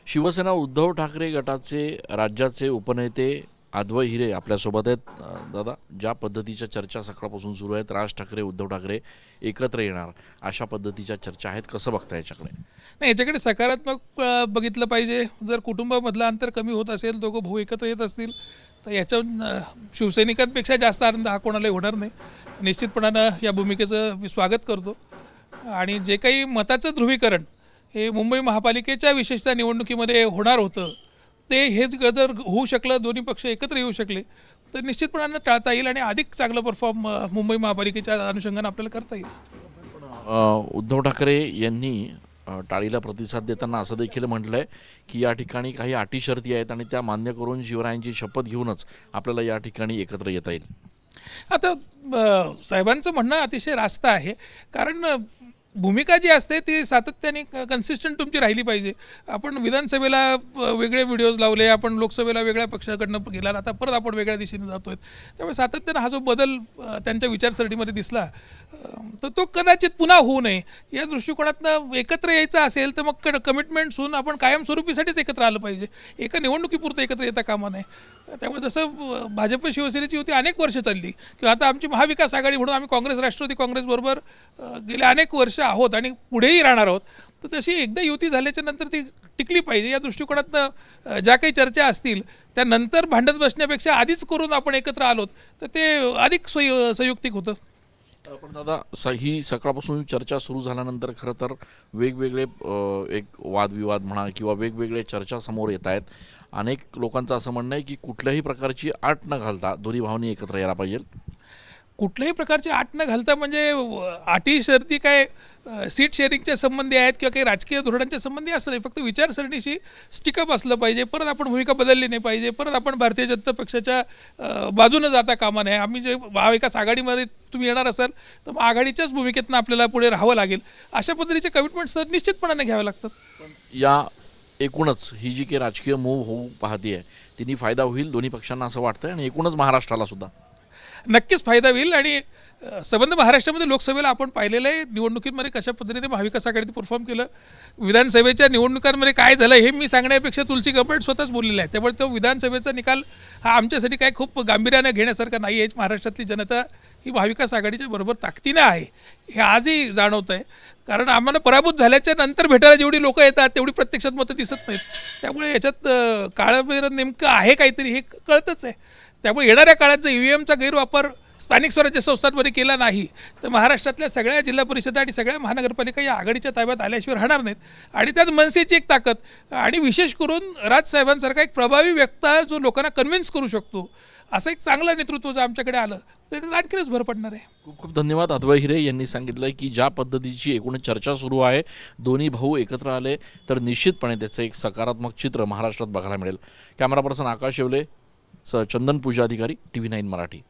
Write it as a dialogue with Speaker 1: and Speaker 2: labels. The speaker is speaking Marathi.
Speaker 1: शिवसेना उद्धव ठाकरे गटाचे राज्याचे उपनेते अद्वै हिरे आपल्यासोबत आहेत। दादा, ज्या पद्धतीच्या चर्चा सकाळपासून सुरू आहेत, राज ठाकरे उद्धव ठाकरे एकत्र येणार अशा पद्धतीच्या चर्चा आहेत, कसं बघता याच्याकडे?
Speaker 2: नाही, याच्याकडे सकारात्मक बघितलं पाहिजे। जर कुटुंबामधलं अंतर कमी होत असेल, दोघं भाऊ एकत्र येत असतील, तर याच्याहून शिवसैनिकांपेक्षा जास्त आनंद हा कोणालाही होणार नाही। निश्चितपणानं या भूमिकेचं मी स्वागत करतो। आणि जे काही मताचं ध्रुवीकरण हे मुंबई महापालिकेच्या विशेषतः निवडणुकीमध्ये होणार होतं, ते हेच जर होऊ शकलं, दोन्ही पक्ष एकत्र येऊ शकले, तर निश्चितपणानं टाळता येईल आणि अधिक चांगलं परफॉर्म मुंबई महापालिकेच्या अनुषंगानं आपल्याला करता येईल।
Speaker 1: उद्धव ठाकरे यांनी टाळीला प्रतिसाद देताना असं देखील म्हटलंय की या ठिकाणी काही अटी शर्ती आहेत आणि त्या मान्य करून शिवरायांची शपथ घेऊनच आपल्याला या ठिकाणी एकत्र येता येईल।
Speaker 2: आता साहेबांचं म्हणणं अतिशय रास्त आहे, कारण भूमिका जी असते ती सातत्याने कन्सिस्टंट तुमची राहिली पाहिजे। आपण विधानसभेला वेगळे व्हिडिओज लावले, आपण लोकसभेला वेगळ्या पक्षाकडनं गेला, आता परत आपण वेगळ्या दिशेने जातोय। त्यामुळे सातत्यानं हा जो बदल त्यांच्या विचारसरणीमध्ये दिसला, तर तो कदाचित पुन्हा होऊ नये या दृष्टिकोनातनं एकत्र यायचं असेल तर मग कमिटमेंट्स होऊन आपण कायमस्वरूपीसाठीच एकत्र आलं पाहिजे, एका निवडणुकीपुरतं एकत्र येता कामा नये। त्यामुळे जसं भाजप शिवसेनेची युती अनेक वर्ष चालली, किंवा आता आमची महाविकास आघाडी म्हणून आम्ही काँग्रेस राष्ट्रवादी काँग्रेसबरोबर गेले अनेक वर्ष आहोत आणि पुढेही राहणार आहोत, तर तशी एकदा युती झाल्याच्या नंतर ती टिकली पाहिजे। या दृष्टिकोनातनं ज्या काही चर्चा असतील त्यानंतर भांडत बसण्यापेक्षा आधीच करून आपण एकत्र आलोत तर ते अधिक संयुक्तिक होतं।
Speaker 1: पण दादा, ही सकाळपासून चर्चा सुरू झाल्यानंतर खरं तर वेगवेगळे एक वादविवाद म्हणा किंवा वेगवेगळे चर्चा समोर येत आहेत। अनेक लोकांचं असं म्हणणं आहे की कुठल्याही प्रकारची आट न घालता दोन्ही भावांनी एकत्र यायला पाहिजे।
Speaker 2: कुठल्याही प्रकारची आट न घालता म्हणजे अटी शर्ती काय सीट शेअरिंगच्या संबंधी आहेत किंवा काही राजकीय धोरणांच्या संबंधी असं नाही, फक्त विचारसरणीशी स्टिकअप असलं पाहिजे। परत आपण भूमिका बदलली नाही पाहिजे, परत आपण भारतीय जनता पक्षाच्या बाजूनं जाता कामा नये। आम्ही जे महाविकास आघाडीमध्ये तुम्ही येणार असाल तर मग आघाडीच्याच भूमिकेतनं आपल्याला पुढे राहावं लागेल, अशा पद्धतीचे कमिटमेंट्स निश्चितपणाने घ्यावे लागतात।
Speaker 1: पण या एकूणच ही जी काही राजकीय मूव होऊ पाहते आहे तिने फायदा होईल दोन्ही पक्षांना असं वाटतंय, आणि एकूणच महाराष्ट्राला सुद्धा
Speaker 2: नक्कीच फायदा होईल। आणि संबंध महाराष्ट्रामध्ये लोकसभेला आपण पाहिलेलं आहे, निवडणुकीमध्ये कशा पद्धतीने महाविकास आघाडीने परफॉर्म केलं, विधानसभेच्या निवडणुकांमध्ये काय झालं हे मी सांगण्यापेक्षा तुलसी गब्बर्ड स्वतःच बोललेलं आहे। त्यामुळे तो विधानसभेचा निकाल हा आमच्यासाठी काय खूप गांभीर्याने घेण्यासारखा नाही आहे। महाराष्ट्रातली जनता ही महाविकास आघाडीच्या बरोबर ताकदीनं आहे हे आजही जाणवतं आहे, कारण आम्हाला पराभूत झाल्याच्या नंतर भेटायला जेवढी लोकं येतात तेवढी प्रत्यक्षात मतं दिसत नाहीत। त्यामुळे याच्यात काळबेर नेमकं आहे काहीतरी हे कळतंच आहे। त्यामुळे येणाऱ्या काळात जर EVMचा गैरवापर स्थानिक स्वराज्य संस्थांमध्ये केला नाही तर महाराष्ट्रातल्या सगळ्या जिल्हा परिषदा आणि सगळ्या महानगरपालिका या आघाडीच्या ताब्यात आल्याशिवाय राहणार नाहीत। आणि त्यात मनसेची एक ताकद आणि विशेष करून राजसाहेबांसारखा एक प्रभावी व्यक्ता जो लोकांना कन्व्हिन्स करू शकतो, असं एक चांगलं नेतृत्व जर आमच्याकडे आलं तर त्यात आणखीनच भर पडणार आहे।
Speaker 1: खूप खूप धन्यवाद। अद्वै हिरे यांनी सांगितलं की ज्या पद्धतीची एकूण चर्चा सुरू आहे, दोन्ही भाऊ एकत्र आले तर निश्चितपणे त्याचं एक सकारात्मक चित्र महाराष्ट्रात बघायला मिळेल। कॅमेरा पर्सन आकाश येवले, चंदन पूजा अधिकारी, TV9 मराठी।